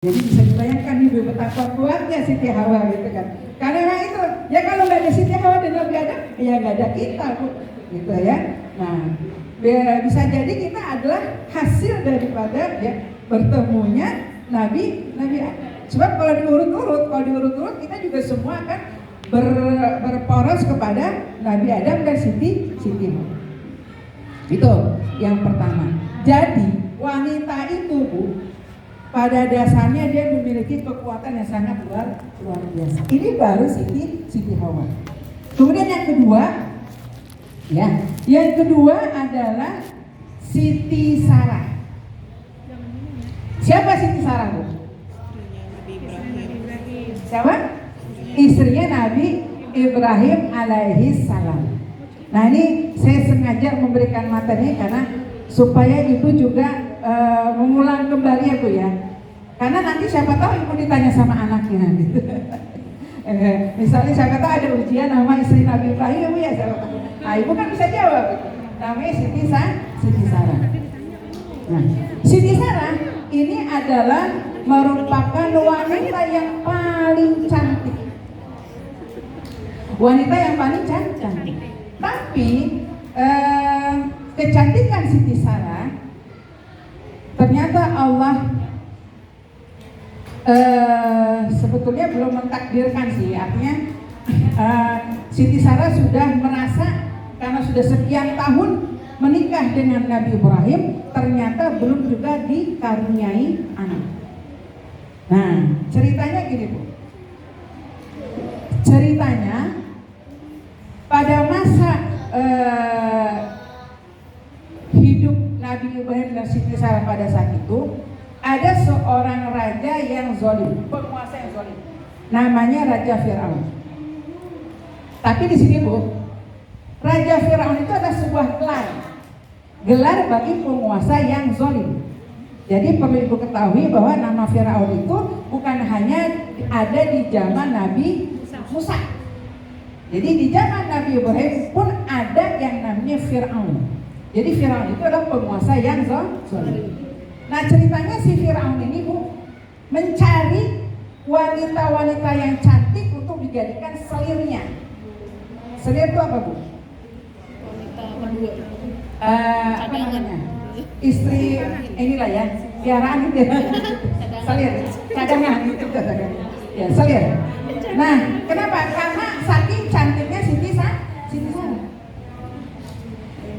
Jadi bisa dibayangkan nih betapa kuatnya Siti Hawa gitu kan. Karena memang itu, ya kalau nggak ada Siti Hawa dan Nabi Adam, ya nggak ada kita Bu, gitu ya. Nah, bisa jadi kita adalah hasil daripada ya bertemunya Nabi Adam. Sebab kalau diurut-urut kita juga semua akan berporos kepada Nabi Adam dan Siti Hawa. Itu yang pertama. Jadi wanita itu Bu, pada dasarnya dia memiliki kekuatan yang sangat luar biasa. Ini baru Siti Hawa. Kemudian yang kedua adalah Siti Sarah. Siapa Siti Sarah Bu? Siapa? Istrinya Nabi Ibrahim alaihi salam. Nah ini saya sengaja memberikan materi karena supaya ibu juga mengulang kembali ya Bu ya. Karena nanti siapa tahu ibu ditanya sama anaknya gitu. Misalnya siapa tahu ada ujian nama istri Nabi Ibrahim ya siapa tahu. Nah ibu kan bisa jawab gitu. Namanya Siti Sarah. Nah, Siti Sarah ini adalah merupakan wanita yang paling cantik. Wanita yang paling cantik. Tapi kecantikan Siti Sarah ternyata Allah sebetulnya belum mentakdirkan sih. Artinya Siti Sarah sudah merasa karena sudah sekian tahun menikah dengan Nabi Ibrahim, ternyata belum juga dikaruniai anak. Nah, ceritanya gini Bu. Ceritanya pada masa hidup Nabi Ibrahim dan Siti Sarah pada saat itu, ada seorang raja yang zalim, penguasa yang zalim. Namanya Raja Firaun. Tapi di sini Bu, Raja Firaun itu adalah sebuah gelar bagi penguasa yang zalim. Jadi perlu ibu ketahui bahwa nama Firaun itu bukan hanya ada di zaman Nabi Musa. Jadi di zaman Nabi Ibrahim pun ada yang namanya Firaun. Jadi Firaun itu adalah penguasa yang zalim. Nah ceritanya si Firaun ini Bu mencari wanita-wanita yang cantik untuk dijadikan selirnya. Selir itu apa Bu? Wanita kedua. Apa namanya? Istri inilah ya, piaraan gitu ya. Selir, cadangan gitu. Ya selir. Nah kenapa? Karena saking cantiknya Siti Sarah.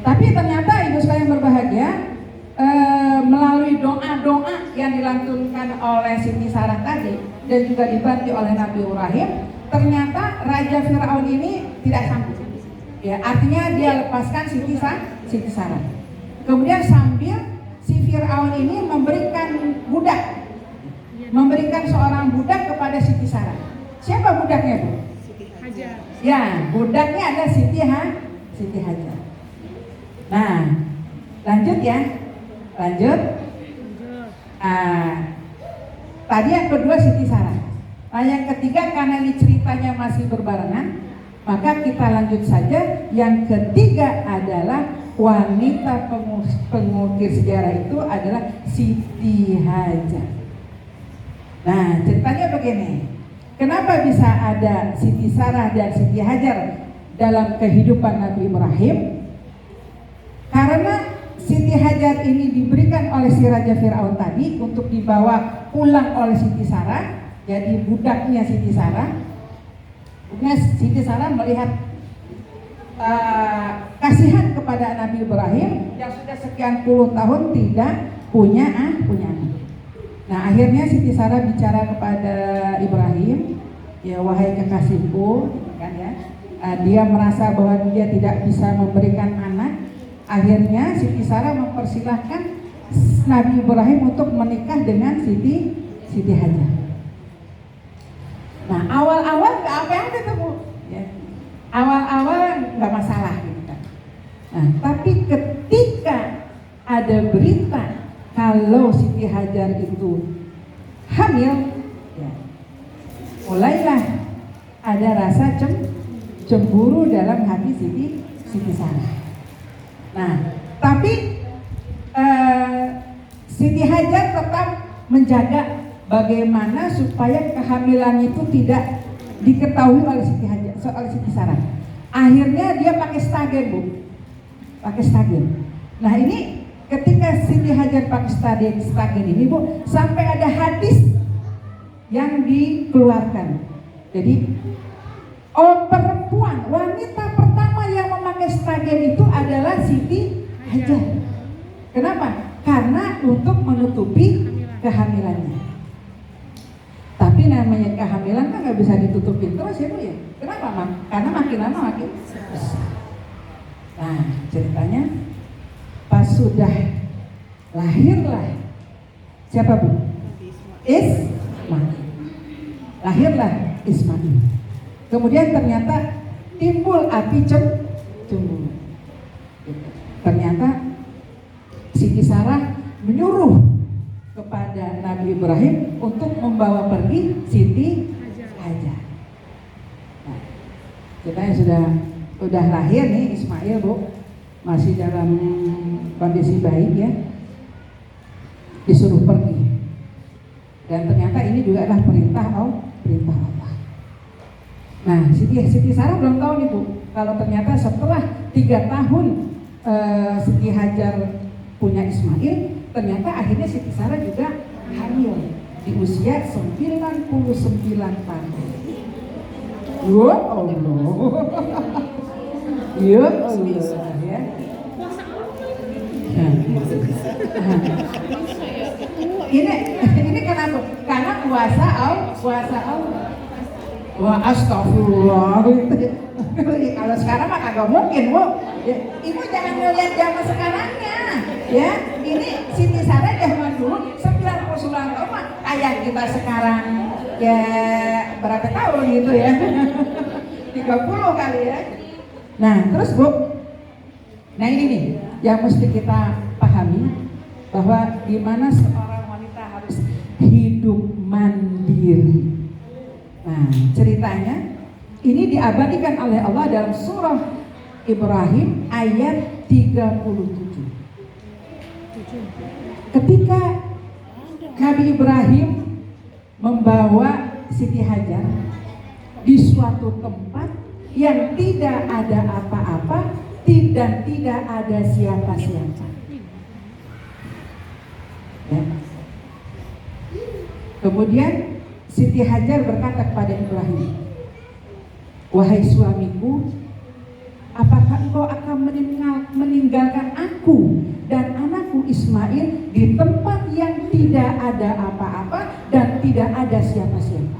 Tapi ternyata ibu sekalian berbahagia, melalui doa-doa yang dilantunkan oleh Siti Sarah tadi dan juga dibantu oleh Nabi Ibrahim, ternyata Raja Firaun ini tidak sanggup. Ya, artinya dia lepaskan Siti Sarah. Kemudian sambil si Firaun ini memberikan seorang budak kepada Siti Sarah. Siapa budaknya Bu? Siti Hajar. Ya, budaknya ada Siti Hajar. Nah, lanjut ya. Tadi yang kedua Siti Sarah. Nah yang ketiga karena ini ceritanya masih berbarengan, maka kita lanjut saja. Yang ketiga adalah wanita pengukir sejarah itu adalah Siti Hajar. Nah ceritanya begini. Kenapa bisa ada Siti Sarah dan Siti Hajar dalam kehidupan Nabi Ibrahim? Karena Siti Hajar ini diberikan oleh si Raja Firaun tadi untuk dibawa pulang oleh Siti Sarah, jadi budaknya Siti Sarah. Kemudian Siti Sarah melihat kasihan kepada Nabi Ibrahim yang sudah sekian puluh tahun tidak punya anak. Nah akhirnya Siti Sarah bicara kepada Ibrahim, ya wahai kekasihku, kan ya, dia merasa bahwa dia tidak bisa memberikan anak. Akhirnya Siti Sarah mempersilahkan Nabi Ibrahim untuk menikah dengan Siti Hajar. Nah awal-awal nggak apa-apa tuh Bu, ya. Awal-awal nggak masalah gitu kan. Nah tapi ketika ada berita kalau Siti Hajar itu hamil, ya, mulailah ada rasa cemburu dalam hati Siti Sarah. Nah, tapi Siti Hajar tetap menjaga bagaimana supaya kehamilan itu tidak diketahui oleh Siti Hajar, oleh Siti Sarah. Akhirnya dia pakai stagen, Bu. Pakai stagen. Nah, ini ketika Siti Hajar pakai stagen ini, Bu, sampai ada hadis yang dikeluarkan. Jadi, perempuan, wanita pertama yang memakai stagen itu adalah Siti Hajar. Kenapa? Karena untuk menutupi kehamilannya. Tapi namanya kehamilan kan nggak bisa ditutupin terus ya, Bu ya. Kenapa, Mak? Karena makin lama makin besar. Nah, ceritanya pas sudah lahirlah siapa, Bu? Ismail. Lahirlah Ismail. Kemudian ternyata timbul api cemburu. Ternyata Siti Sarah menyuruh kepada Nabi Ibrahim untuk membawa pergi Siti Hajar. Nah, kita yang sudah lahir nih Ismail, Bu, masih dalam kondisi baik ya, disuruh pergi. Dan ternyata ini juga adalah perintah Allah. Nah, Siti Sarah belum tahu nih, Bu, kalau ternyata setelah 3 tahun Siti Hajar punya Ismail, ternyata akhirnya Siti Sarah juga hamil di usia 99 tahun. Ya Allah. Ya Allah ya. Ini kenapa? Karena puasa Allah. Wah, astagfirullah. Kalau sekarang mah kagak mungkin, Bu. Ya, Ibu jangan ngeliat zaman sekarangnya. Ya, ini Siti Sarah zaman dulu 99 tahun mah kayak kita sekarang ya berapa tahun gitu ya. 30 kali ya. Nah, terus, Bu. Nah, ini nih yang mesti kita pahami, bahwa gimana seorang wanita harus hidup mandiri. Nah, ceritanya ini diabadikan oleh Allah dalam surah Ibrahim ayat 37. Ketika Nabi Ibrahim membawa Siti Hajar di suatu tempat yang tidak ada apa-apa dan tidak ada siapa-siapa. Ya. Kemudian Siti Hajar berkata kepada Ibrahim, "Wahai suamiku, apakah engkau akan meninggalkan aku dan anakku Ismail di tempat yang tidak ada apa-apa dan tidak ada siapa-siapa?"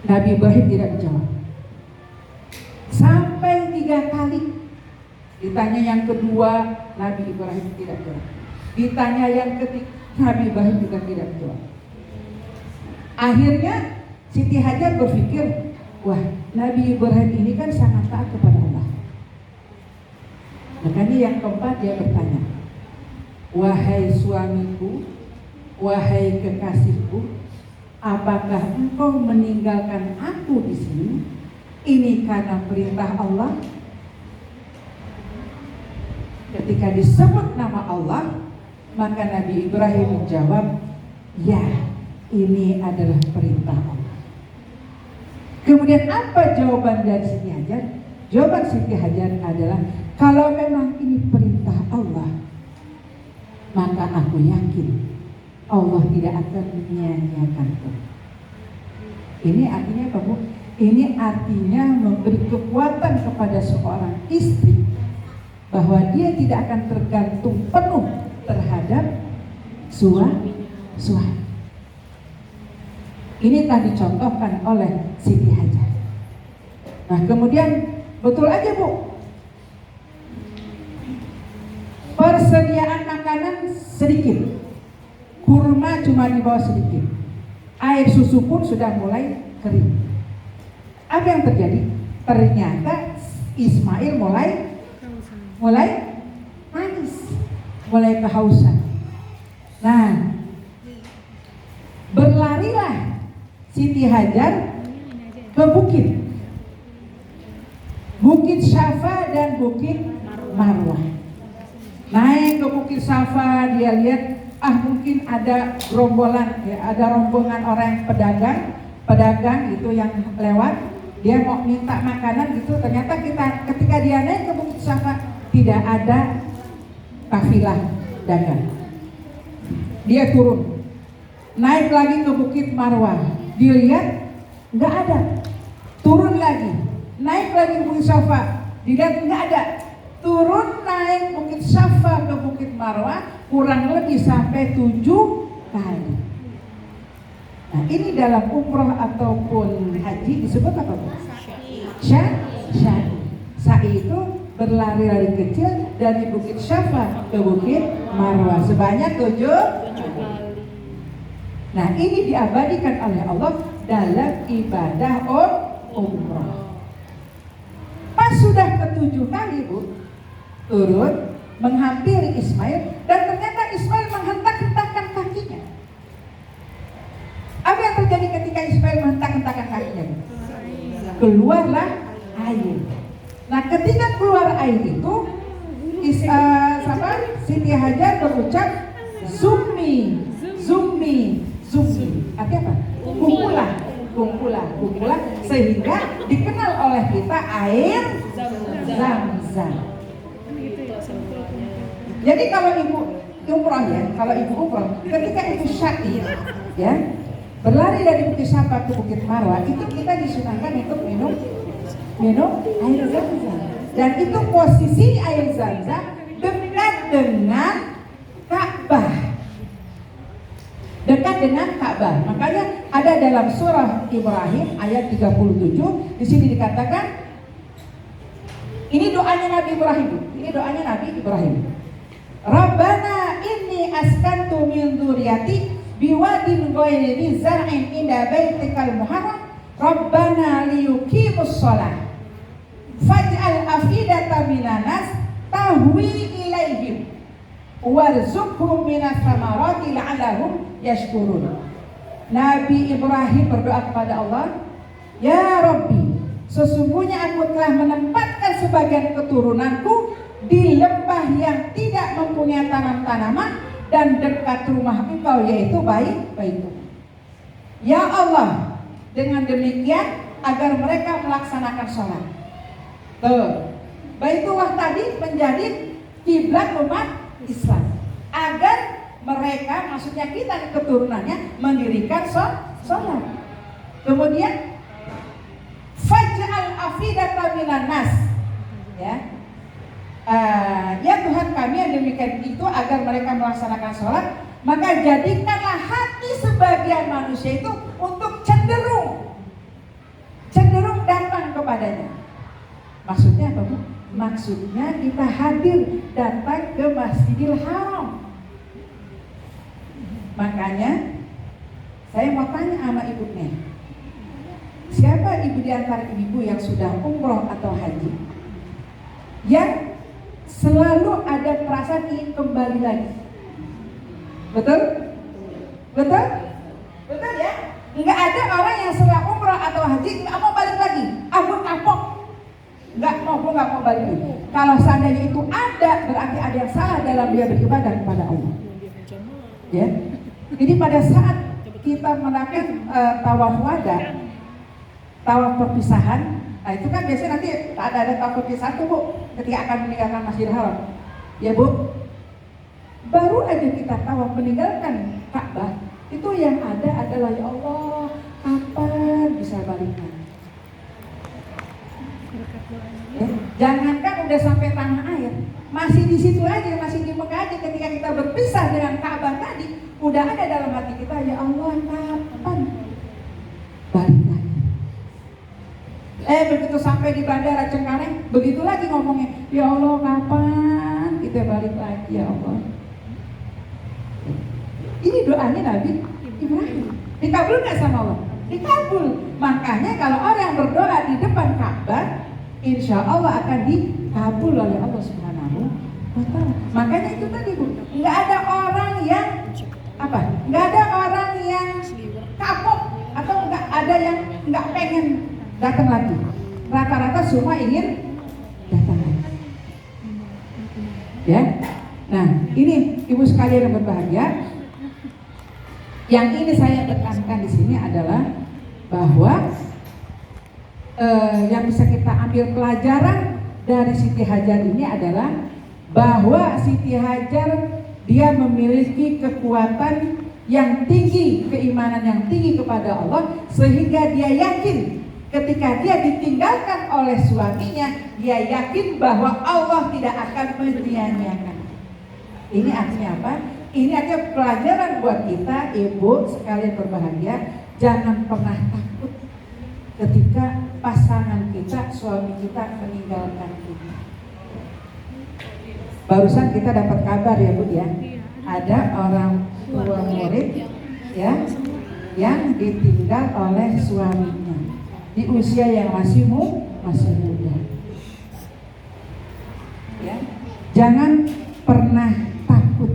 Nabi Ibrahim tidak menjawab. Sampai 3 kali. Ditanya yang kedua, Nabi Ibrahim tidak jawab. Ditanya yang ketiga, Nabi Ibrahim juga tidak jawab. Akhirnya Siti Hajar berpikir, wah, Nabi Ibrahim ini kan sangat taat kepada Allah. Makanya yang keempat dia bertanya, "Wahai suamiku, wahai kekasihku, apakah engkau meninggalkan aku di sini? Ini karena perintah Allah?" Ketika disebut nama Allah, maka Nabi Ibrahim menjawab, "Ya, ini adalah perintah Allah." Kemudian apa jawaban dari Siti Hajar? Jawaban Siti Hajar adalah, kalau memang ini perintah Allah, maka aku yakin Allah tidak akan menyia-nyiakanku. Ini artinya apa, Bu? Ini artinya memberi kekuatan kepada seorang istri bahwa dia tidak akan tergantung penuh terhadap suami. Ini telah dicontohkan oleh Siti Hajar. Nah, kemudian betul aja, Bu, persediaan makanan sedikit, kurma cuma dibawa sedikit, air susu pun sudah mulai kering. Apa yang terjadi? Ternyata Ismail mulai nangis, mulai kehausan. Nah, berlarilah Siti Hajar ke Bukit Syafa dan Bukit Marwah. Naik ke Bukit Syafa, dia lihat mungkin ada gerombolan, ya, ada rombongan orang pedagang gitu yang lewat, dia mau minta makanan gitu, ternyata ketika dia naik ke Bukit Syafa tidak ada kafilah dagang. Dia turun, naik lagi ke Bukit Marwah, dilihat nggak ada, turun lagi, naik lagi ke Bukit Syafa, dilihat nggak ada, turun naik Bukit Syafa ke Bukit Marwah kurang lebih sampai 7 kali. Nah, ini dalam umroh ataupun haji disebut apa, Bu? Sa'i. Sa'i itu berlari-lari kecil dari Bukit Syafa ke Bukit Marwah sebanyak 7 kali. Nah, ini diabadikan oleh Allah dalam ibadah umroh. Pas sudah ke-7 kali, Bu, turun menghampiri Ismail, dan ternyata Ismail menghentak-hentakkan kakinya. Apa yang terjadi ketika Ismail menghentak-hentakkan kakinya? Keluarlah air. Nah, ketika keluar air itu, Siti Hajar berucap Zummi. Artinya apa? Kumpulah, sehingga dikenal oleh kita air Zam-Zam. Jadi kalau ibu umroh, ketika ibu Syakir, ya, berlari dari Bukit Syafa ke Bukit Marwah, itu kita disunahkan untuk minum air Zam-Zam. Dan itu posisi air Zam-Zam dekat dengan Ka'bah. Makanya ada dalam surah Ibrahim ayat 37, di sini dikatakan, ini doanya Nabi Ibrahim. Rabbana inni askantu min dzurriyyati biwadin ghairi zar'in inda baitikal muharram Rabbana liyuqimus shalah faj'al afidatan minan nas tahwi ilaihim warzuqhum minas samarati la'allahum yashkurun. Nabi Ibrahim berdoa kepada Allah, ya Rabbi, sesungguhnya aku telah menempatkan sebagian keturunanku di lembah yang tidak mempunyai tanam-tanaman dan dekat rumah Engkau, yaitu Baitul. Ya Allah, dengan demikian agar mereka melaksanakan sholat. Baitullah tadi menjadi kiblat umat Islam, agar mereka, maksudnya kita keturunannya, mendirikan sholat. Kemudian faj'al afidatan minan nas, ya. Ya Tuhan kami, yang demikian itu agar mereka melaksanakan sholat, maka jadikanlah hati sebagian manusia itu untuk cenderung datang kepadanya. Maksudnya apa, Bu? Maksudnya kita hadir datang ke Masjidil Haram. Makanya saya mau tanya sama ibunya, siapa ibu di antara ibu yang sudah umroh atau haji yang selalu ada perasaan ingin kembali lagi? Betul ya? Nggak ada orang yang setelah umroh atau haji nggak mau balik lagi. Aku kapok, nggak mau balik lagi. Kalau seandainya itu ada, berarti ada yang salah dalam dia beribadah kepada Allah. Ya. Jadi pada saat kita melakukan tawaf wada, tawaf perpisahan, nah itu kan biasanya nanti ada tawaf perpisahan tuh, Bu, ketika akan meninggalkan Masjidil Haram. Ya, Bu. Baru aja kita tawaf meninggalkan Ka'bah, itu yang ada adalah, ya Allah, kapan bisa balik lagi? Ya, jangankan udah sampai tanah air, masih di situ aja, masih di Mekah aja, ketika kita berpisah dengan Ka'bah tadi, udah ada dalam hati kita, ya Allah, kapan balik lagi? Begitu sampai di Bandara Cengkareng, begitu lagi ngomongnya, ya Allah, kapan kita balik lagi, ya Allah? Ini doanya Nabi Ibrahim. Dikabul nggak sama Allah? Dikabul. Makanya kalau orang berdoa di depan Ka'bah, insya Allah akan dikabul oleh Allah Subhanahu wa Ta'ala. Makanya itu tadi, Bu, nggak ada orang yang nggak ada orang yang kapok atau nggak ada yang nggak pengen datang lagi. Rata-rata semua ingin datang lagi. Ya. Nah, ini ibu sekalian yang berbahagia. Yang ini saya tekankan di sini adalah bahwa yang bisa kita ambil pelajaran dari Siti Hajar ini adalah bahwa Siti Hajar dia memiliki kekuatan yang tinggi, keimanan yang tinggi kepada Allah, sehingga dia yakin ketika dia ditinggalkan oleh suaminya, dia yakin bahwa Allah tidak akan menyia-nyiakan. Ini artinya apa? Ini artinya pelajaran buat kita, ibu sekalian berbahagia, jangan pernah takut ketika pasangan kita, suami kita meninggalkan kita. Barusan kita dapat kabar ya Bu ya, ada orang tua murid ya yang ditinggal oleh suaminya di usia yang masih muda. Ya, jangan pernah takut.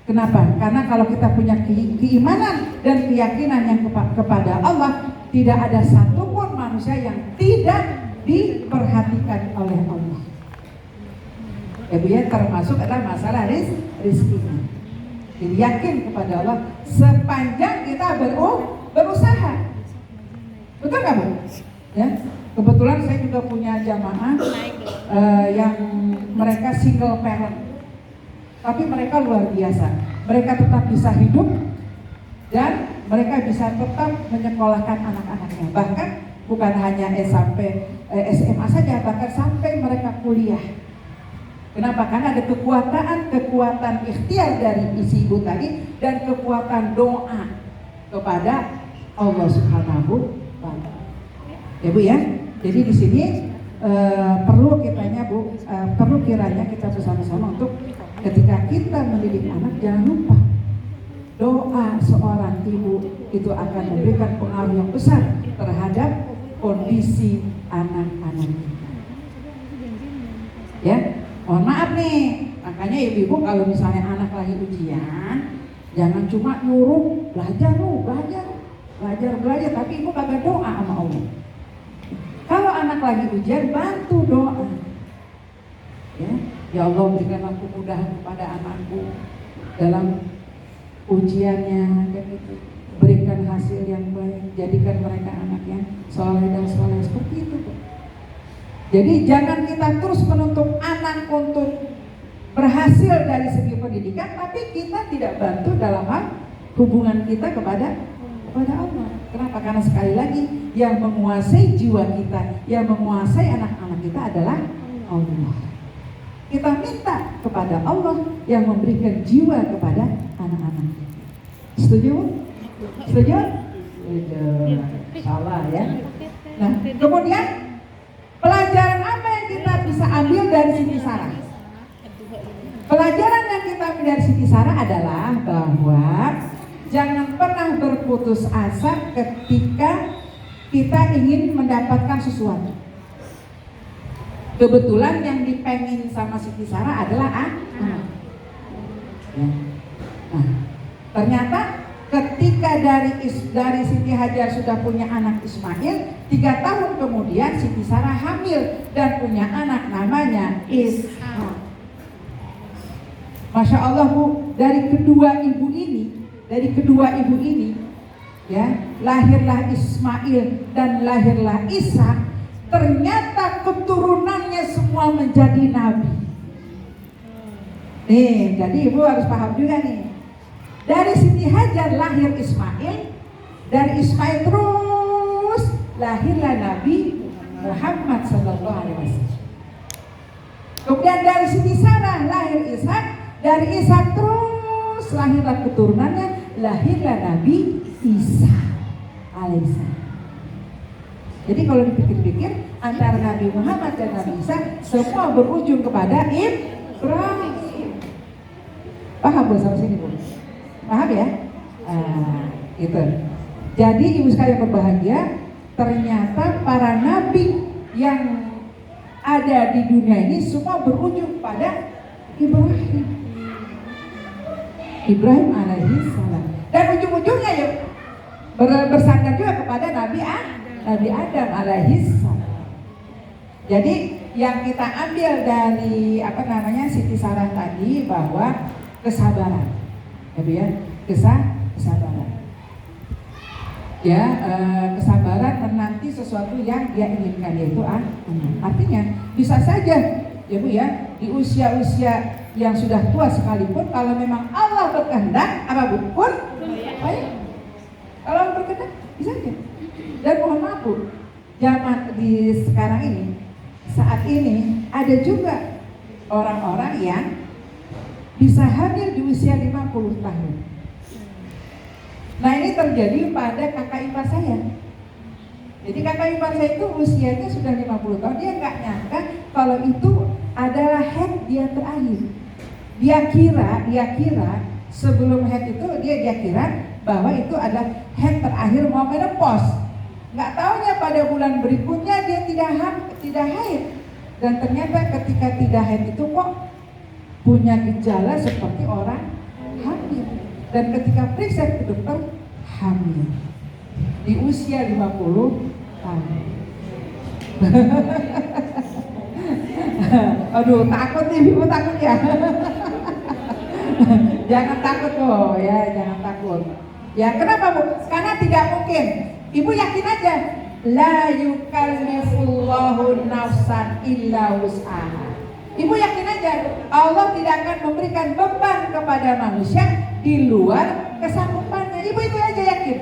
Kenapa? Karena kalau kita punya keimanan dan keyakinan yang kepada Allah, tidak ada satupun manusia yang tidak diperhatikan oleh Allah. Ya Bu ya, termasuk adalah masalah rizkinya. Jadi yakin kepada Allah sepanjang kita berusaha. Betul nggak Bu? Ya, kebetulan saya juga punya jamaah yang mereka single parent, tapi mereka luar biasa. Mereka tetap bisa hidup dan mereka bisa tetap menyekolahkan anak-anaknya. Bahkan bukan hanya sampai SMA saja, bahkan sampai mereka kuliah. Kenapa? Karena ada kekuatan ikhtiar dari isi ibu tadi dan kekuatan doa kepada Allah Subhanahu wa Ta'ala. Ya Bu ya. Jadi di sini perlu kiranya kita bersama-sama untuk ketika kita mendidik anak, jangan lupa doa seorang ibu itu akan memberikan pengaruh yang besar terhadap kondisi anak-anak kita. Ya. Mohon maaf nih, makanya ibu-ibu kalau misalnya anak lagi ujian, jangan cuma nyuruh belajar, tapi ibu kagak doa sama Allah. Kalau anak lagi ujian, bantu doa. Ya Allah, berikanlah kemudahan kepada anakku dalam ujiannya, kayak gitu. Berikan hasil yang baik, jadikan mereka anak yang soleh dan soleh, seperti itu. Jadi jangan kita terus menuntut anak untuk berhasil dari segi pendidikan, tapi kita tidak bantu dalam hal hubungan kita kepada Allah. Kenapa? Karena sekali lagi yang menguasai jiwa kita, yang menguasai anak-anak kita adalah Allah. Kita minta kepada Allah yang memberikan jiwa kepada anak-anak. Setuju? Setuju? Salah ya. Nah, kemudian pelajaran apa yang kita bisa ambil dari Siti Sarah? Pelajaran yang kita ambil dari Siti Sarah adalah bahwa jangan pernah berputus asa ketika kita ingin mendapatkan sesuatu. Kebetulan yang dipengin sama Siti Sarah adalah anak. Nah, ternyata ketika dari Siti Hajar sudah punya anak Ismail, 3 tahun kemudian Siti Sarah hamil dan punya anak namanya Ishak. Masya Allah Bu, dari kedua ibu ini ya, lahirlah Ismail dan lahirlah Ishak. Ternyata keturunannya semua menjadi nabi. Nih, jadi ibu harus paham juga nih. Dari Siti Hajar lahir Ismail, dari Ismail terus lahirlah Nabi Muhammad Sallallahu Alaihi Wasallam. Kemudian dari Siti Sarah lahir Ishak, dari Ishak terus lahirlah keturunannya, lahirlah Nabi Isa alaihissalam. Jadi kalau dipikir-pikir antara Nabi Muhammad dan Nabi Isa semua berujung kepada Ibrahim. Paham Bu sampai sini Bu? Paham ya? Gitu. Jadi ibu sekalian berbahagia, ternyata para nabi yang ada di dunia ini semua berujung pada Ibrahim. Ibrahim alaihissalam. Dan ujung-ujungnya ya bersandar juga kepada Nabi Adam alaihissalam. Jadi yang kita ambil dari Siti Sarah tadi bahwa kesabaran. Ya, kesabaran. ya kesabaran menanti sesuatu yang dia inginkan, yaitu anak. Artinya bisa saja ya Bu ya, di usia-usia yang sudah tua sekalipun, kalau memang Allah berkehendak apa Bu? Pun baik. Kalau Allah berkehendak bisa aja. Dan mohon maaf Bu, zaman di sekarang ini, saat ini ada juga orang-orang yang bisa hamil di usia 50 tahun. Nah ini terjadi pada kakak ipar saya. Jadi kakak ipar saya itu usianya sudah 50 tahun, dia nggak nyangka kalau itu adalah head dia terakhir. Dia kira sebelum head itu dia kira bahwa itu adalah head terakhir mau menopause. Nggak taunya pada bulan berikutnya dia tidak haid. Dan ternyata ketika tidak haid itu kok punya gejala seperti orang hamil. Dan ketika periksa ke dokter, hamil di usia 50 tahun. Aduh, takut nih, Ibu takut ya. Jangan takut loh ya, jangan takut. Ya kenapa Bu? Karena tidak mungkin. Ibu yakin aja, la yukallifullahu nafsan illa wus'aha. Ibu yakin aja, Allah tidak akan memberikan beban kepada manusia di luar kesanggupannya. Ibu itu aja yakin.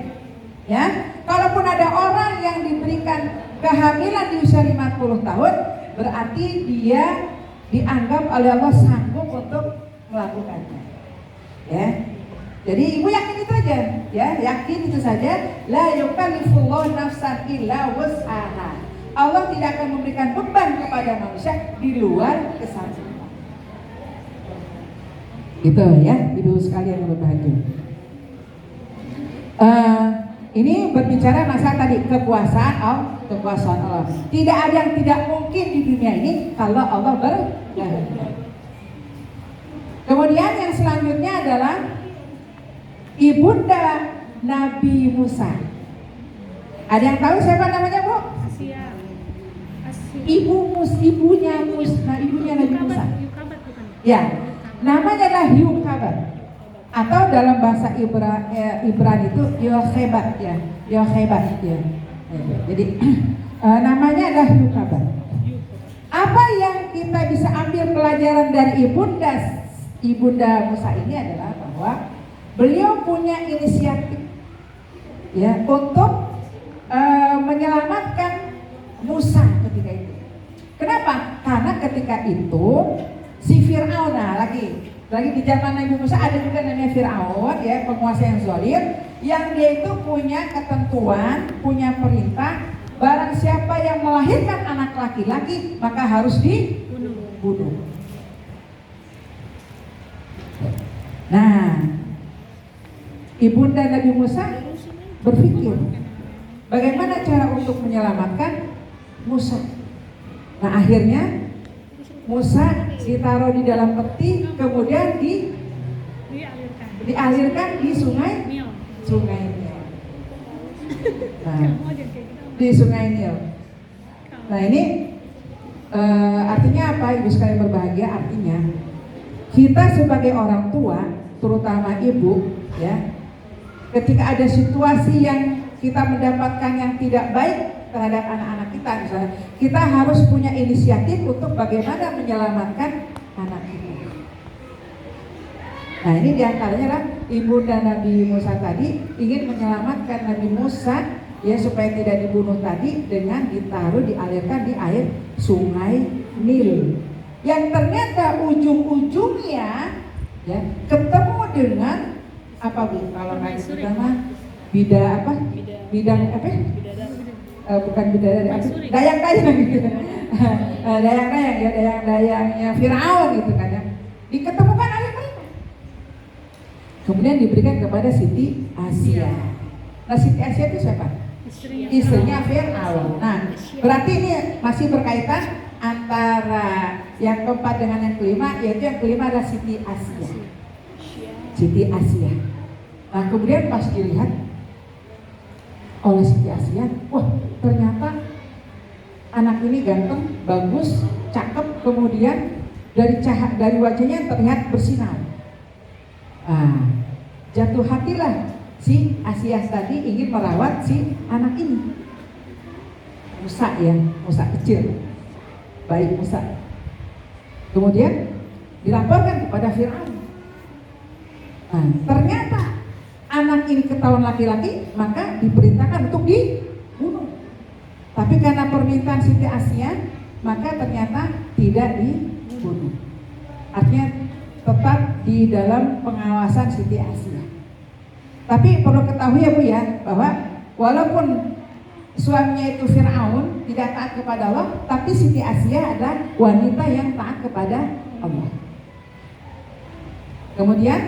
Ya, kalaupun ada orang yang diberikan kehamilan di usia 50 tahun, berarti dia dianggap oleh Allah sanggup untuk melakukannya. Ya. Jadi ibu yakin itu aja, ya, yakin itu saja. La yukallifullahu nafsan illa wus'aha. Allah tidak akan memberikan beban kepada manusia di luar kesanggupan. Itu ya, ibu sekalian yang berbahagia. Ini berbicara masalah tadi kekuasaan Allah. Tidak ada yang tidak mungkin di dunia ini kalau Allah berkehendak. Kemudian yang selanjutnya adalah ibunda Nabi Musa. Ada yang tahu siapa namanya Bu? Asia. Ibunya Nabi Musa. Ya, namanya adalah Yukabat. Atau dalam bahasa Ibrani itu Yochebat ya, Yochebat ya. Jadi namanya adalah Yukabat. Apa yang kita bisa ambil pelajaran dari ibunda Musa ini adalah bahwa beliau punya inisiatif ya untuk menyelamatkan Musa ketika itu. Kenapa? Karena ketika itu si Fir'aun, lagi di zaman Nabi Musa ada juga namanya Fir'aun ya, penguasa yang zalim, yang dia itu punya ketentuan, punya perintah, barang siapa yang melahirkan anak laki-laki maka harus dibunuh. Nah, ibunda Nabi Musa berpikir bagaimana cara untuk menyelamatkan Musa. Nah akhirnya Musa ditaruh di dalam peti, kemudian dialirkan di sungai Nil. Nah, di sungai Nil. Nah ini artinya apa ibu sekalian berbahagia? Artinya kita sebagai orang tua, terutama ibu ya, ketika ada situasi yang kita mendapatkan yang tidak baik terhadap anak-anak kita, misalnya kita harus punya inisiatif untuk bagaimana menyelamatkan anak kita. Nah ini diantaranya lah ibunda Nabi Musa tadi ingin menyelamatkan Nabi Musa ya supaya tidak dibunuh tadi dengan dialirkan di air sungai Nil, yang ternyata ujung-ujungnya ya ketemu dengan apa Bu? Kalau nggak itu nama bukan bidadari, dayang-dayang gitu. Dayang-dayang ya, dayang-dayangnya Fir'aun gitu kan ya. Diketemukan oleh mereka. Kemudian diberikan kepada Siti Asia. Nah Siti Asia itu siapa? Istrinya Fir'aun. Nah berarti ini masih berkaitan antara yang keempat dengan yang kelima, yaitu yang kelima adalah Siti Asia. Siti Asia. Nah kemudian pas dilihat oleh Siti Asia, wah ternyata anak ini ganteng, bagus, cakep, kemudian dari wajahnya terlihat bersinar. Jatuh hatilah si Asia tadi ingin merawat si anak ini. Musa ya, Musa kecil, bayi Musa. Kemudian dilaporkan kepada Fir'aun. Nah, ternyata anak ini ketahuan laki-laki, maka diperintahkan untuk dibunuh. Tapi karena permintaan Siti Asia, maka ternyata tidak dibunuh. Artinya tetap di dalam pengawasan Siti Asia. Tapi perlu ketahui ya Bu ya, bahwa walaupun suaminya itu Fir'aun tidak taat kepada Allah, tapi Siti Asia adalah wanita yang taat kepada Allah. Kemudian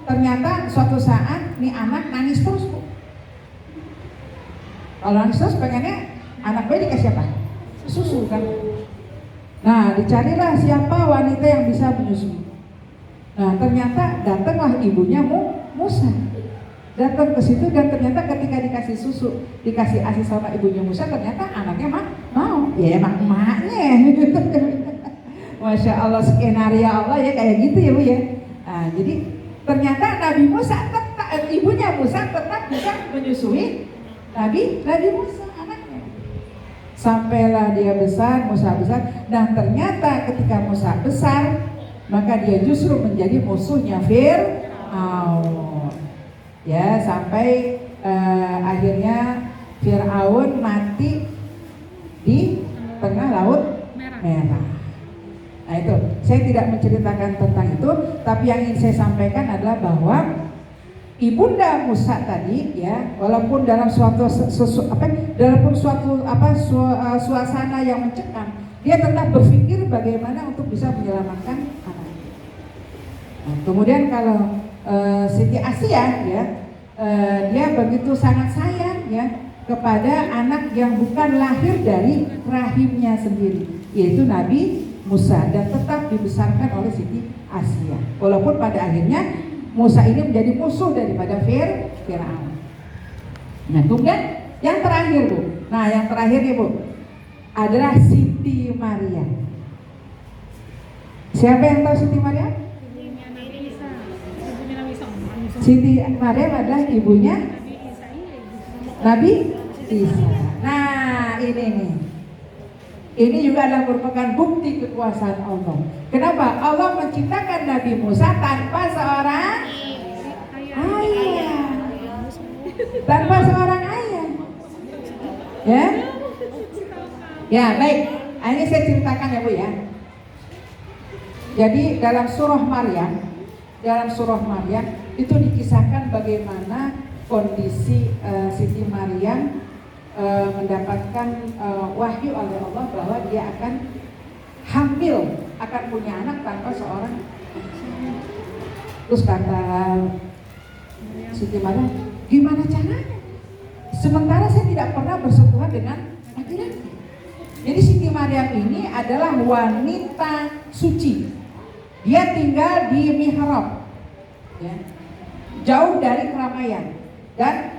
ternyata suatu saat nih anak nangis terus Bu. Kalau nangis terus pengennya anak bayi dikasih apa? Susu kan. Nah dicarilah siapa wanita yang bisa menyusui. Nah ternyata datanglah ibunya Musa. Datang ke situ dan ternyata ketika dikasih susu, dikasih ASI sama ibunya Musa, ternyata anaknya mau. Ya emang emaknya. Masya Allah, skenario Allah ya kayak gitu ya Bu ya. Nah, jadi ternyata Nabi Musa ibunya Musa tetap bisa menyusui Nabi Musa anaknya. Sampailah dia besar, Musa besar, dan ternyata ketika Musa besar, maka dia justru menjadi musuhnya Fir'aun. Ya, sampai akhirnya Fir'aun mati di tengah laut merah. Nah itu, saya tidak menceritakan tentang itu, tapi yang ingin saya sampaikan adalah bahwa ibunda Musa tadi, ya, walaupun dalam suasana yang mencekam, dia tetap berpikir bagaimana untuk bisa menyelamatkan anaknya. Nah, kemudian kalau Siti Asia ya, dia begitu sangat sayang ya kepada anak yang bukan lahir dari rahimnya sendiri, yaitu Nabi Musa, dan tetap dibesarkan oleh Siti Asia. Walaupun pada akhirnya Musa ini menjadi musuh daripada Fir'aun. Nah, kemudian yang terakhir Bu. Nah, yang terakhir nih Bu adalah Siti Maria. Siapa yang tahu Siti Maria? Siti Maryam adalah ibunya Nabi Isa. Nah ini nih, ini juga adalah merupakan bukti kekuasaan Allah. Kenapa? Allah menciptakan Nabi Musa tanpa seorang ayah, tanpa seorang ayah. Ya, ya baik. Ini saya ceritakan ya Bu ya. Jadi dalam surah Maryam itu dikisahkan bagaimana kondisi Siti Maryam mendapatkan wahyu oleh Allah bahwa dia akan hamil, akan punya anak tanpa seorang. Terus kata Siti Maryam, gimana caranya? Sementara saya tidak pernah bersentuhan dengan laki-laki. Jadi Siti Maryam ini adalah wanita suci. Dia tinggal di mihrab, ya, jauh dari keramaian, dan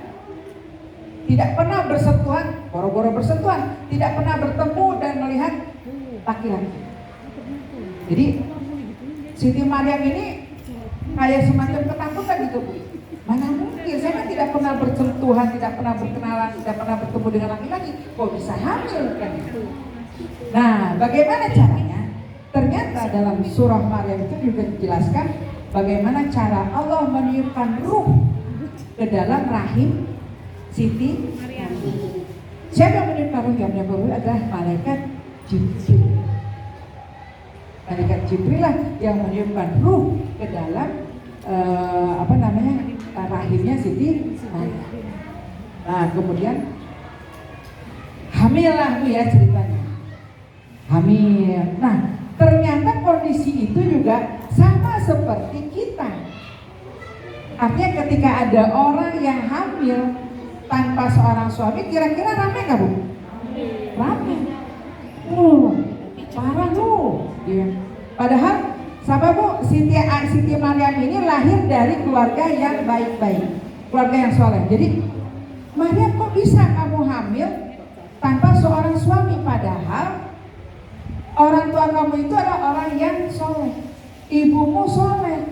tidak pernah bersentuhan, boro-boro bersentuhan, tidak pernah bertemu dan melihat laki-laki. Jadi Siti Maryam ini kayak semacam ketakutan gitu Bu. Mana mungkin, saya kan tidak pernah bersentuhan, tidak pernah berkenalan, tidak pernah bertemu dengan laki-laki, kok bisa hamil kan? Nah, bagaimana caranya? Ternyata dalam surah Maryam itu juga dijelaskan bagaimana cara Allah meniupkan ruh ke dalam rahim Siti Maryam. Siapa yang meniupkan ruh? Yang meniupkan ruh adalah malaikat Jibril. Malaikat Jibril lah yang meniupkan ruh ke dalam rahimnya Siti Maryam. Nah, kemudian hamil lah Bu ya ceritanya. Hamil. Nah, ternyata kondisi itu juga sama seperti kita. Artinya ketika ada orang yang hamil tanpa seorang suami, kira-kira ramai nggak Bu? Ramai. Parah Bu. Ya. Padahal sama Bu, Siti Maryam ini lahir dari keluarga yang baik-baik, keluarga yang soleh. Jadi Maryam, kok bisa kamu hamil tanpa seorang suami? Padahal orang tua kamu itu adalah orang yang soleh. Ibumu soleh,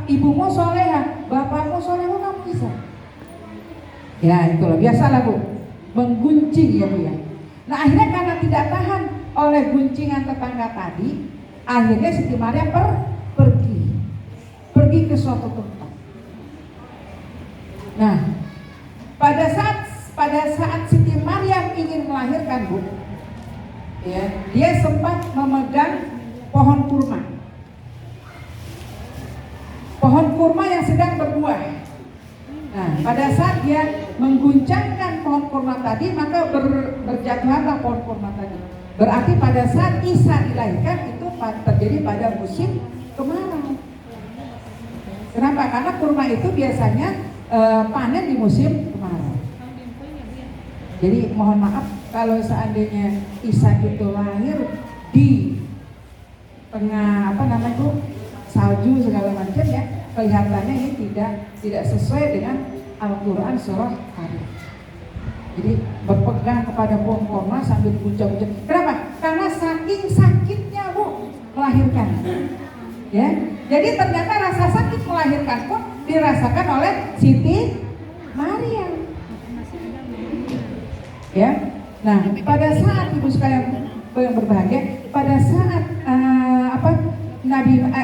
ibumu soleha, bapakmu soleh, kok kamu bisa? Ya itulah biasalah Bu, menggunjing ya Bu ya. Nah akhirnya karena tidak tahan oleh guncingan tetangga tadi, akhirnya Siti Maryam pergi ke suatu tempat. Nah pada saat Siti Maryam ingin melahirkan Bu, ya, dia sempat memegang pohon kurma yang sedang berbuah. Nah, pada saat dia mengguncangkan pohon kurma tadi, maka berjatuhanlah pohon kurma tadi. Berarti pada saat Isa dilahirkan itu terjadi pada musim kemarau. Kenapa? Karena kurma itu biasanya panen di musim kemarau. Jadi mohon maaf kalau seandainya Isa itu lahir di tengah salju segala macam ya, kelihatannya ini tidak sesuai dengan Al-Quran surah Maryam. Jadi berpegang kepada pohon kurma sambil guncang-guncang. Kenapa? Karena saking sakitnya Bu melahirkan. Ya, jadi ternyata rasa sakit melahirkan pun dirasakan oleh Siti Maryam. Ya, nah pada saat ibu sekalian yang berbahagia, pada saat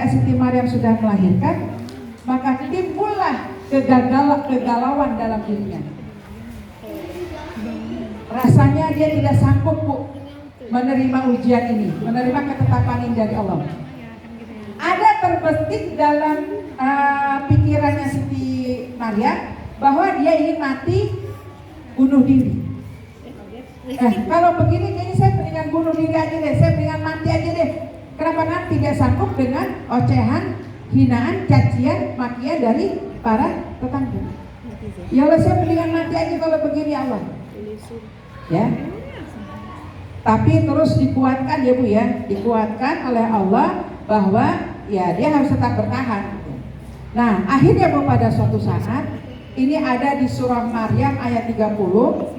Siti Maryam sudah melahirkan, maka timbullah kegalauan dalam dirinya. Rasanya dia tidak sanggup Bu menerima ujian ini, menerima ketetapan ini dari Allah. Ada terbetik dalam pikirannya Siti Maryam bahwa dia ingin mati bunuh diri. Kalau begini kayaknya saya mendingan bunuh diri aja deh, saya mendingan mati aja deh. Kenapa nanti tidak sanggup dengan ocehan, hinaan, cacian, makian dari para tetangga. Ya Allah, saya mendingan mati aja kalau begini Allah. Ya. Tapi terus dikuatkan ya Bu ya, dikuatkan oleh Allah bahwa ya dia harus tetap bertahan. Nah, akhirnya Bu pada suatu saat ini ada di surah Maryam ayat 30.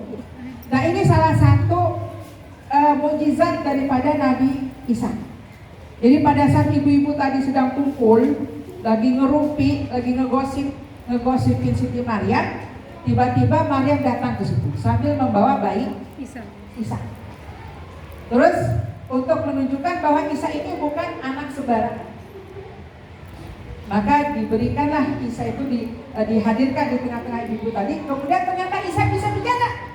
Nah, ini salah satu mukjizat daripada Nabi Isa. Jadi pada saat ibu-ibu tadi sedang kumpul, lagi ngerumpi, lagi ngegosipin Siti Maryam, tiba-tiba Maryam datang ke situ sambil membawa bayi Isa. Terus untuk menunjukkan bahwa Isa ini bukan anak sembarangan, maka diberikanlah Isa itu dihadirkan di tengah-tengah ibu tadi. Kemudian ternyata Isa bisa bicara,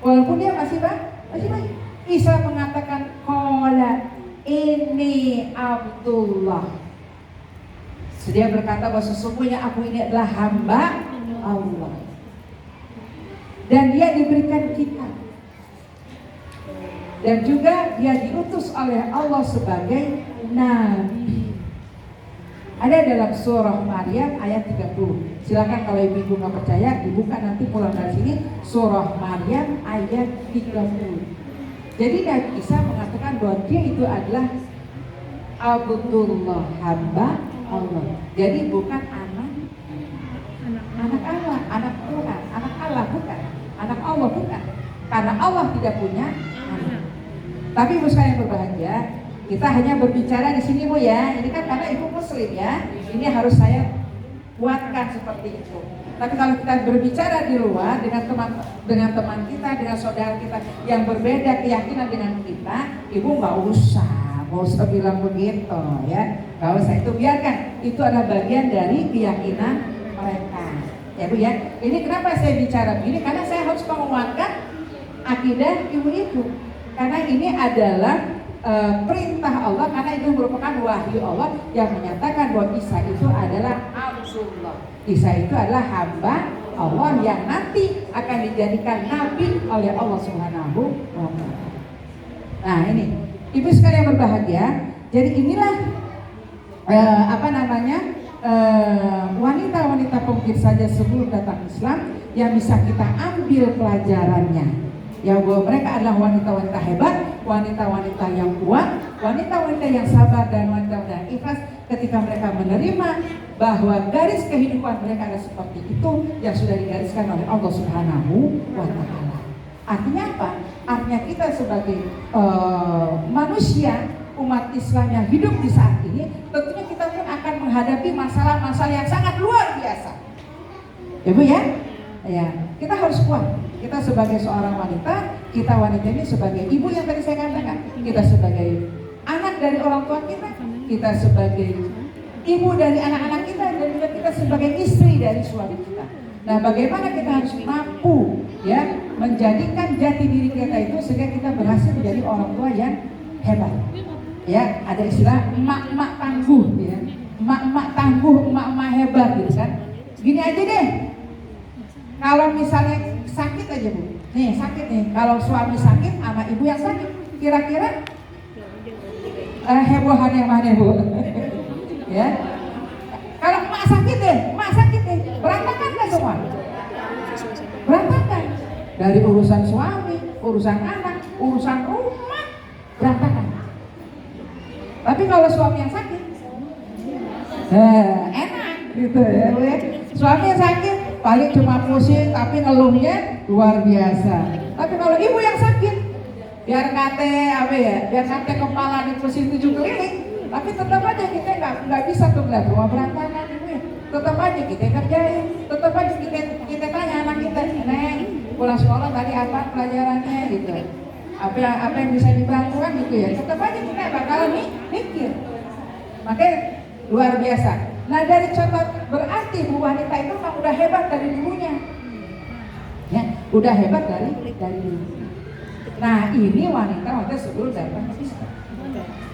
walaupun dia masih bayi. Isa mengatakan qala ini Abdullah. Dia berkata bahwa sesungguhnya aku ini adalah hamba Allah. Dan dia diberikan kitab. Dan juga dia diutus oleh Allah sebagai nabi. Ada dalam surah Maryam ayat 30. Silakan kalau ibu nggak percaya dibuka nanti pulang dari sini, surah Maryam ayat 30. Jadi Nabi Isa mengatakan bahwa dia itu adalah Abdullah, hamba Allah. Jadi bukan anak Allah, anak Tuhan, anak Allah bukan, anak Allah bukan. Karena Allah tidak punya anak. Tapi ibu sekalian berbahagia, kita hanya berbicara di sini Bu ya. Ini kan karena ibu Muslim ya. Ini harus saya kuatkan seperti itu. Tapi kalau kita berbicara di luar dengan teman kita, dengan saudara kita yang berbeda keyakinan dengan kita, ibu nggak usah bilang begitu ya. Nggak usah, itu biarkan. Itu adalah bagian dari keyakinan mereka. Ya Bu ya. Ini kenapa saya bicara begini? Karena saya harus menguatkan akidah ibu-ibu. Karena ini adalah perintah Allah, karena itu merupakan wahyu Allah yang menyatakan bahwa Isa itu adalah Abdullah. Isa itu adalah hamba Allah yang nanti akan dijadikan nabi oleh Allah Subhanahu wa Ta'ala. Nah ini, ibu sekalian berbahagia. Jadi inilah wanita-wanita pemikir saja sebelum datang Islam yang bisa kita ambil pelajarannya. Ya bahwa mereka adalah wanita-wanita hebat, wanita-wanita yang kuat, wanita-wanita yang sabar dan wanita-wanita yang ikhlas ketika mereka menerima bahwa garis kehidupan mereka adalah seperti itu yang sudah digariskan oleh Allah Subhanahu wa Ta'ala. Artinya apa? Artinya kita sebagai manusia umat Islam yang hidup di saat ini, tentunya kita pun akan menghadapi masalah-masalah yang sangat luar biasa. Ya Bu ya? Ya. kita harus kuat. Kita sebagai seorang wanita, kita wanita ini sebagai ibu yang tadi saya katakan, kita sebagai anak dari orang tua kita sebagai ibu dari anak-anak kita, dan juga kita sebagai istri dari suami kita. Nah, bagaimana kita harus mampu ya menjadikan jati diri kita itu sehingga kita berhasil menjadi orang tua yang hebat. Ya, ada istilah emak-emak tangguh ya. Emak-emak tangguh, emak-emak hebat gitu kan. Gini aja deh. Kalau misalnya sakit aja Bu. Nih, sakit nih. Kalau suami sakit sama ibu yang sakit, kira-kira hebohan yang mana Bu? Ya. Kalau emak sakit deh, berantakan deh semua. Berantakan. Dari urusan suami, urusan anak, urusan rumah, berantakan. Tapi kalau suami yang sakit, enak gitu ya. Suami yang sakit paling cuma pusing, tapi ngeluhnya luar biasa. Tapi kalau ibu yang sakit, biar kate kepala di pusing 7 keliling, tapi tetap aja kita nggak bisa tuh ngeliat rumah berantakan ibu ya. Tetap aja kita kerjain, tetap aja kita tanya anak kita, Neng, pulang sekolah tadi apa pelajarannya gitu. Apa yang bisa dibantu kan gitu ya. Tetap aja kita bakalan mikir. Makanya luar biasa. Nah, dari contoh berarti Bu wanita itu memang udah hebat dari dulunya. Ya, udah hebat dari dulu. Nah, ini wanita sebelum datang ke Islam.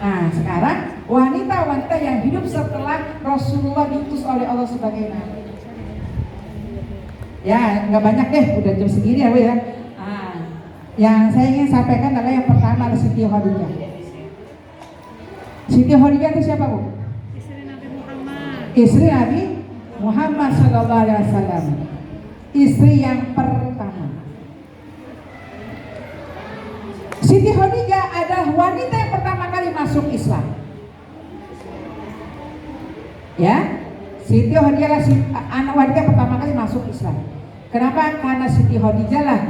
Nah, sekarang wanita-wanita yang hidup setelah Rasulullah diutus oleh Allah sebagai nabi. Ya, nggak banyak deh, udah jam segini ya Bu ya. Yang saya ingin sampaikan adalah yang pertama adalah Siti Khadijah. Siti Khadijah itu siapa Bu? Istri Nabi Muhammad. Istri Nabi Muhammad Sallallahu Alaihi Wasallam. Istri yang pertama. Siti Khadijah adalah wanita yang pertama kali masuk Islam. Ya, Siti Khadijah adalah anak wanita yang pertama kali masuk Islam. Kenapa? Karena Siti Khadijah lah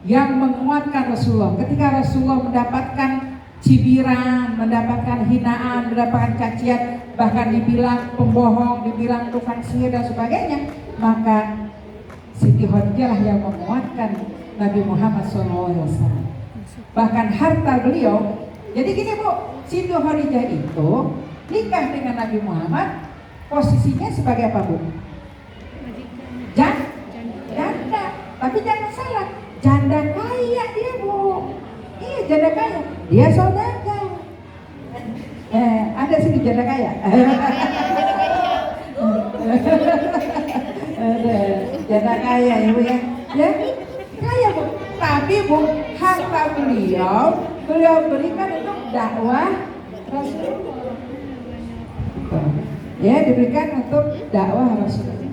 yang menguatkan Rasulullah. Ketika Rasulullah mendapatkan cibiran, mendapatkan hinaan, mendapatkan cacian, bahkan dibilang pembohong, dibilang tukang sihir dan sebagainya, maka Siti Khadijah lah yang menguatkan Nabi Muhammad SAW. Bahkan harta beliau. Jadi gini Bu, Siti Khadijah itu nikah dengan Nabi Muhammad, posisinya sebagai apa Bu? Janda. Tapi jangan salah, janda kaya dia Bu. Iya, janda kaya. Dia saudagar. Ada sini janda kaya. Janda kaya ya Bu ya. Ya, kaya Bu. Tapi Bu, harta beliau berikan untuk dakwah Rasulullah. Ya, diberikan untuk dakwah Rasulullah.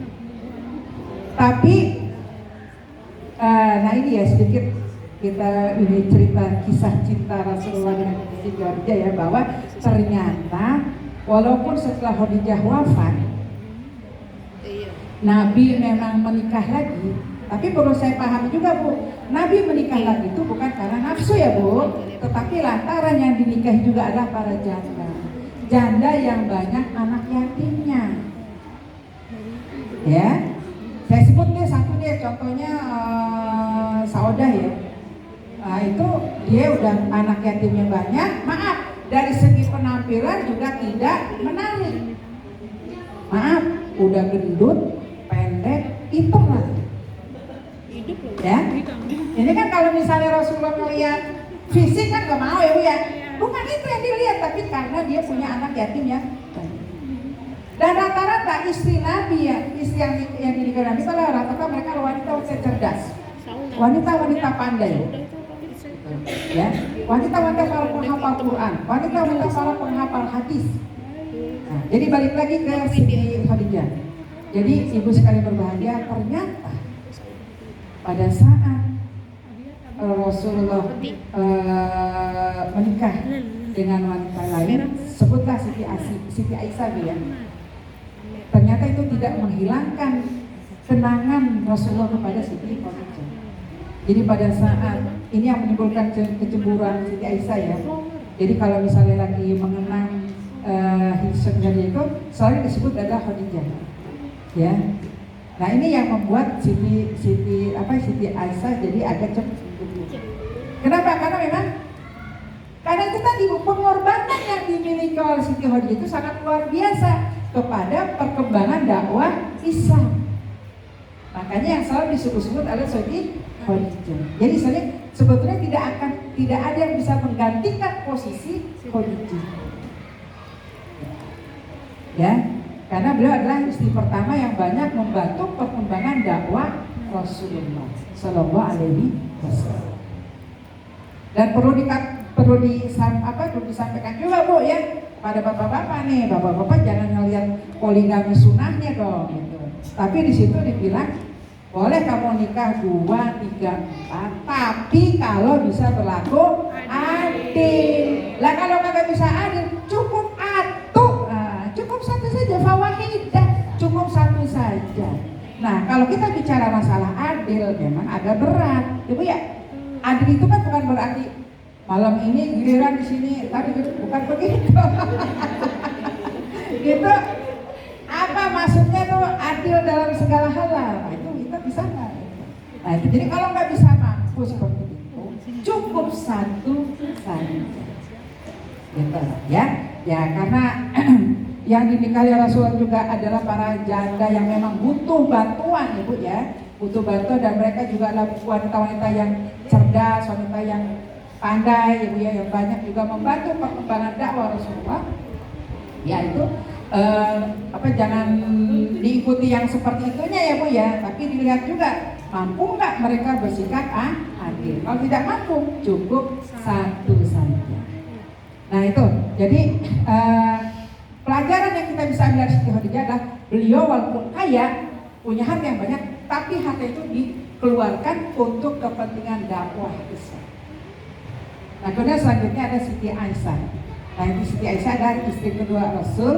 Tapi nah ini ya sedikit kita ini cerita kisah cinta Rasulullah dengan Siti Khadijah ya, bahwa ternyata walaupun setelah Khadijah wafat Nabi memang menikah lagi, tapi perlu saya pahami juga Bu, Nabi menikah lagi itu bukan karena nafsu ya Bu, tetapi lantaran yang dinikahi juga adalah para janda yang banyak anak yatimnya. Ya, saya sebut deh satu deh, contohnya Saudah ya. Itu dia udah anak yatimnya banyak. Maaf, dari segi penampilan juga tidak menarik. Maaf, udah gendut, pendek, hitam lah. Ya, ini kan kalau misalnya Rasulullah melihat fisik kan gak mau ya Bu ya. Bukan itu yang dilihat, tapi karena dia punya anak yatim ya. Dan rata-rata istri Nabi ya, istri yang dinikahi Nabi itu adalah rata-rata mereka wanita cerdas, wanita pandai. Ya, wanita-wanita para penghafal Quran, wanita-wanita para penghafal hadis. Nah, jadi balik lagi ke Siti Khadijah. Jadi ibu sekali berbahagia, ternyata pada saat Rasulullah menikah dengan wanita lain, sebutlah Siti Aisyah ya. Ternyata itu tidak menghilangkan kenangan Rasulullah kepada Siti Khadijah. Jadi pada saat ini yang menimbulkan kecemburuan Siti Aisyah ya. Jadi kalau misalnya lagi mengenang hisabnya itu selalu disebut adalah Khadijah. Ya. Nah ini yang membuat Siti Aisyah jadi agak cemburu. Kenapa? Karena itu tadi pengorbanan yang dimiliki oleh Siti Khadijah itu sangat luar biasa kepada perkembangan dakwah Islam. Makanya yang selalu disebut-sebut adalah Siti Khadijah. Jadi sebetulnya tidak ada yang bisa menggantikan posisi Khadijah. Ya, karena beliau adalah istri pertama yang banyak membantu perkembangan dakwah Rasulullah Shallallahu Alaihi Wasallam. Dan perlu disampaikan juga Bu ya pada bapak-bapak nih, bapak-bapak jangan ngelihat poligami sunahnya dong gitu. Tapi di situ dibilang boleh kamu nikah 2, 3, 4, tapi kalau bisa berlaku adil. Lah kalau kagak bisa adil, cukup atuh, cukup satu saja, fawahidah, cukup satu saja. Nah kalau kita bicara masalah adil, memang agak berat, ibu ya. Adil itu kan bukan berarti malam ini giliran di sini, tadi bukan begitu. Gitu. Apa maksudnya tuh adil dalam segala hal lah? Nah, itu kita bisa nggak? Nah itu jadi kalau nggak bisa mampu seperti itu, cukup satu saja. Gitu ya. Ya karena yang dinikahi Rasulullah juga adalah para janda yang memang butuh bantuan, ibu ya, butuh bantuan, dan mereka juga adalah wanita-wanita yang cerdas, wanita yang pandai, ibu ya, yang banyak juga membantu perkembangan dakwah Rasulullah. Ya itu jangan diikuti yang seperti itunya ya Bu ya, tapi dilihat juga mampu nggak mereka bersikap adil. Kalau tidak mampu, cukup satu saja. Nah itu, jadi pelajaran yang kita bisa ambil dari Siti Khadijah adalah beliau walaupun kaya, punya harta yang banyak, tapi harta itu dikeluarkan untuk kepentingan dakwah Islam. Nah kemudian selanjutnya ada Siti Aisyah. Nah itu Siti Aisyah adalah istri kedua Rasul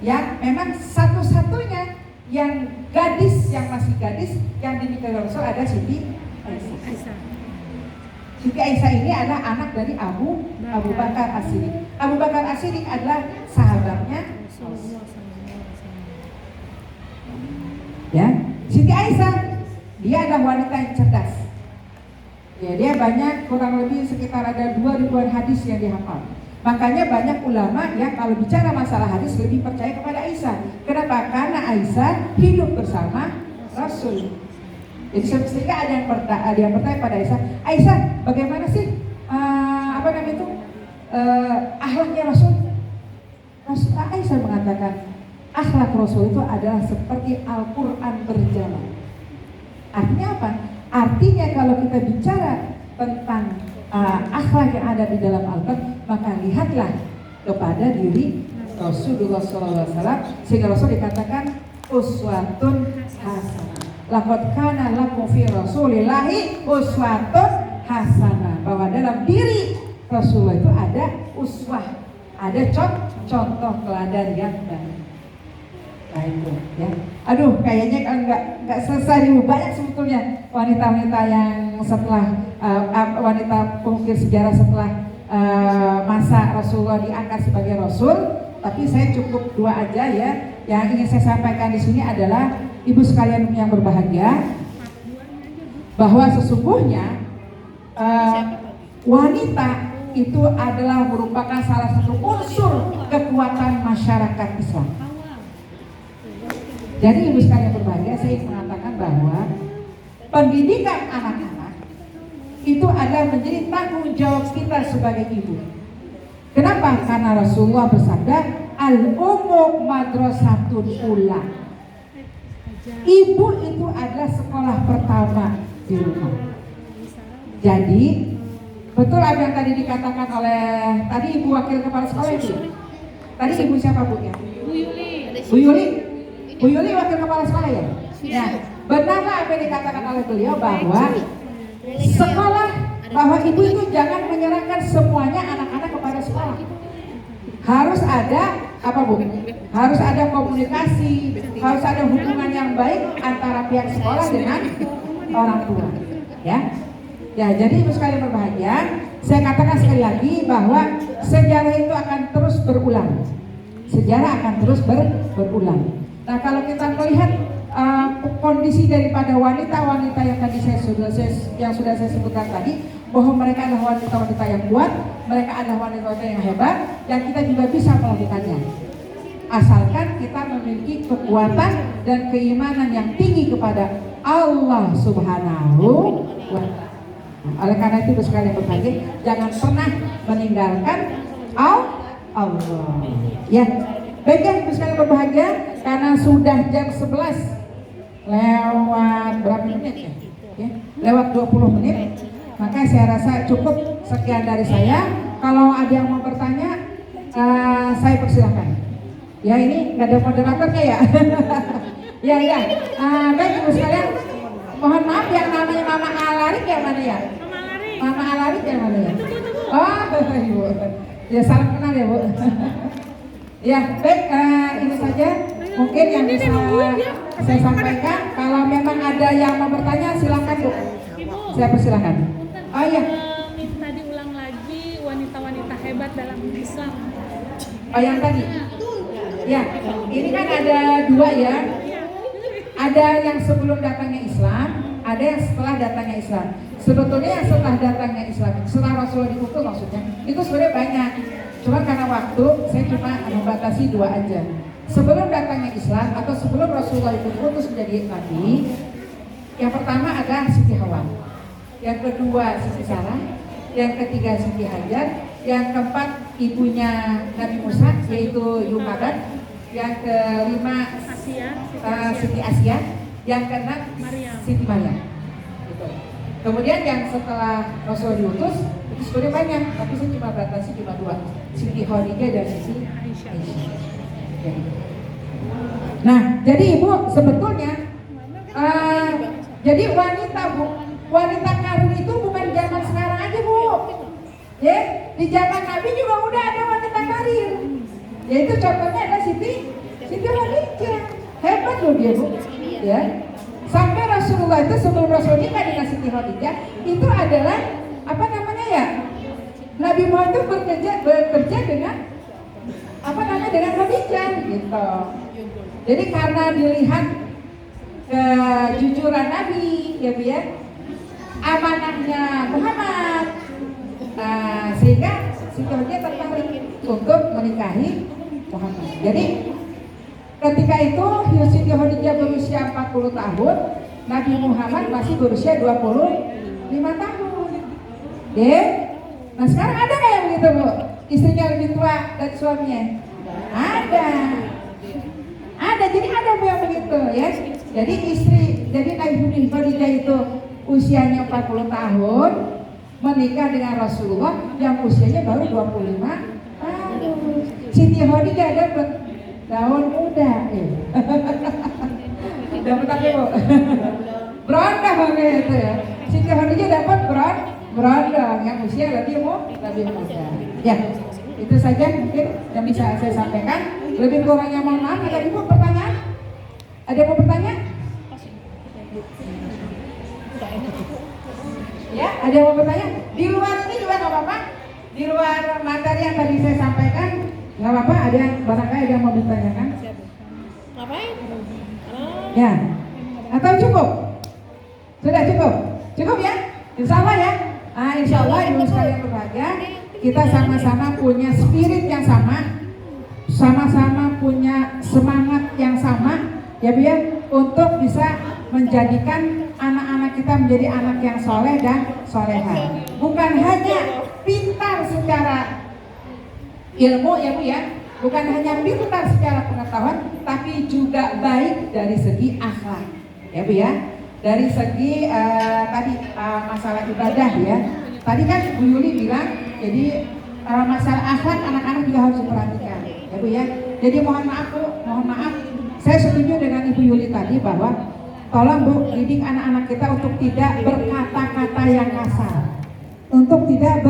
yang memang satu-satunya yang gadis, yang masih gadis yang dinikahi Rasul ada Siti Aisyah. Siti Aisyah ini adalah anak dari Abu Bakar As-Siddiq. Abu Bakar As-Siddiq adalah sahabatnya Rasul. Ya, Siti Aisyah dia adalah wanita yang cerdas. Ya, dia banyak, kurang lebih sekitar ada 2.000-an hadis yang dihafal. Makanya banyak ulama yang kalau bicara masalah hadis lebih percaya kepada Aisyah. Kenapa? Karena Aisyah hidup bersama Rasul. Jadi sehingga ada yang bertanya pada Aisyah, bagaimana sih akhlaknya Rasul? Aisyah mengatakan akhlak Rasul itu adalah seperti Al-Quran berjalan. Artinya apa? Artinya kalau kita bicara tentang akhlak yang ada di dalam Al-Quran, maka lihatlah kepada diri Rasulullah SAW, sehingga Rasul dikatakan uswatun hasanah. Laqad kana lakum fi Rasulillahi uswatun hasanah, bahwa dalam diri Rasulullah itu ada uswah, ada contoh teladan yang baik. Nah itu ya. Aduh, kayaknya kan nggak selesai nih. Banyak sebetulnya wanita-wanita yang setelah wanita pengukir sejarah setelah masa Rasulullah diangkat sebagai Rasul. Tapi saya cukup 2 aja ya. Yang ingin saya sampaikan di sini adalah ibu sekalian yang berbahagia, bahwa sesungguhnya wanita itu adalah merupakan salah satu unsur kekuatan masyarakat Islam. Jadi ibu sekalian berbahagia, saya ingin mengatakan bahwa pendidikan anak-anak itu adalah menjadi tanggung jawab kita sebagai ibu. Kenapa? Karena Rasulullah bersabda, al-ummu madrasatun ula. Ibu itu adalah sekolah pertama di rumah. Jadi betul apa yang tadi dikatakan oleh tadi ibu wakil kepala sekolah itu. Tadi ibu siapa Bu ya? Bu Yuli. Bu Yuli wakil kepala sekolah ya? Nah, benarlah apa yang dikatakan oleh beliau bahwa sekolah, bahwa ibu itu jangan menyerahkan semuanya anak-anak kepada sekolah. Harus ada apa Bu? Harus ada komunikasi, harus ada hubungan yang baik antara pihak sekolah dengan orang tua. Ya, jadi ibu sekalian berbahagia, saya katakan sekali lagi bahwa sejarah itu akan terus berulang. Sejarah akan terus berulang. Nah kalau kita melihat kondisi daripada wanita-wanita yang tadi yang sudah saya sebutkan tadi, bahwa mereka adalah wanita-wanita yang kuat, mereka adalah wanita-wanita yang hebat, dan kita juga bisa melakukannya. Asalkan kita memiliki kekuatan dan keimanan yang tinggi kepada Allah Subhanahu wa Ta'ala. Oleh karena itu sekalian berbahagia, jangan pernah meninggalkan Allah. Ya, baiklah sekalian berbahagia, karena sudah jam 11 lewat berapa menit ya? Lewat 20 menit. Maka saya rasa cukup sekian dari saya. Kalau ada yang mau bertanya, saya persilahkan. Ya, ini nggak ada moderatornya ya. Ya. Baik ibu sekalian, mohon maaf yang namanya Mama Alarik yang mana ya? Mama Alarik yang mana ya? Oh, ibu. Ya, salam kenal ya bu. Ya, baik, ini saja mungkin yang bisa saya sampaikan. Kalau memang ada yang mau bertanya, silakan bu. Saya persilahkan. Oh iya. Minta diulang lagi wanita-wanita hebat dalam Islam. Oh yang tadi. Ya, ini kan ada dua ya. Ada yang sebelum datangnya Islam, ada yang setelah datangnya Islam. Sebetulnya yang setelah datangnya Islam, setelah Rasulullah diutus maksudnya, itu sebenarnya banyak. Cuma karena waktu, saya cuma membatasi dua aja. Sebelum datangnya Islam atau sebelum Rasulullah itu diutus menjadi nabi, yang pertama adalah Siti Hawa, yang kedua Siti Sarah, yang ketiga Siti Hajar, yang keempat ibunya Nabi Musa yaitu Yumabat, yang kelima Siti Asia, yang keenam Siti Maryam. Gitu. Kemudian yang setelah Rasul diutus itu sebenarnya banyak, tapi saya cuma batasi cuma dua, Siti Khadijah dan Siti Aisyah. Nah, jadi ibu sebetulnya jadi wanita karir itu bukan zaman sekarang aja bu. Ya, di zaman Nabi juga udah ada wanita karir. Yaitu contohnya ada Siti Khadijah. Hebat loh dia bu. Ya. Sampai Rasulullah itu sebelum Rasul nikah dengan Siti Khadijah itu adalah apa namanya ya? Nabi Muhammad itu bekerja dengan apa namanya dengan Khadijah gitu. Jadi karena dilihat kejujuran Nabi ya bu ya, amanahnya Muhammad, sehingga Siti Khadijah tertarik untuk menikahi Muhammad. Jadi ketika itu Siti Khadijah berusia 40 tahun, Nabi Muhammad masih berusia 25 tahun. Ya. Nah sekarang ada nggak yang begitu bu? Istrinya lebih tua dari suaminya? Ada, jadi ada bu yang begitu ya. Jadi Nabi Khadijah itu usianya 40 tahun, menikah dengan Rasulullah yang usianya baru 25 tahun. Siti Khadijah dapat daun muda. Dapat apa bu? Berondong banget itu ya. Siti Khadijah dapat berondong yang usia lebih muda. Ya, itu saja mungkin yang bisa saya sampaikan. Lebih kurangnya mohon maaf. Ada ibu pertanyaan? Ada yang mau bertanya? Ya, ada yang mau bertanya? Di luar ini juga nggak apa-apa. Di luar materi yang tadi saya sampaikan nggak apa-apa. Ada yang barangkali ada yang mau ditanyakan? Ngapain? Ya, atau cukup? Sudah cukup? Cukup ya? Insya Allah ya. Insya Allah ibu sekalian berbahagia. Kita sama-sama punya spirit yang sama-sama punya semangat yang sama, ya Bu ya, untuk bisa menjadikan anak-anak kita menjadi anak yang soleh dan soleha. Bukan hanya pintar secara ilmu ya Bu ya, bukan hanya pintar secara pengetahuan, tapi juga baik dari segi akhlak, ya Bu ya. Dari segi tadi masalah ibadah ya. Tadi kan Bu Yuli bilang, jadi masalah akhlak anak-anak juga harus diperhatikan, ya Bu ya. Jadi mohon maaf Bu, mohon maaf. Saya setuju dengan Ibu Yuli tadi bahwa tolong Bu didik anak-anak kita untuk tidak berkata-kata yang kasar, untuk tidak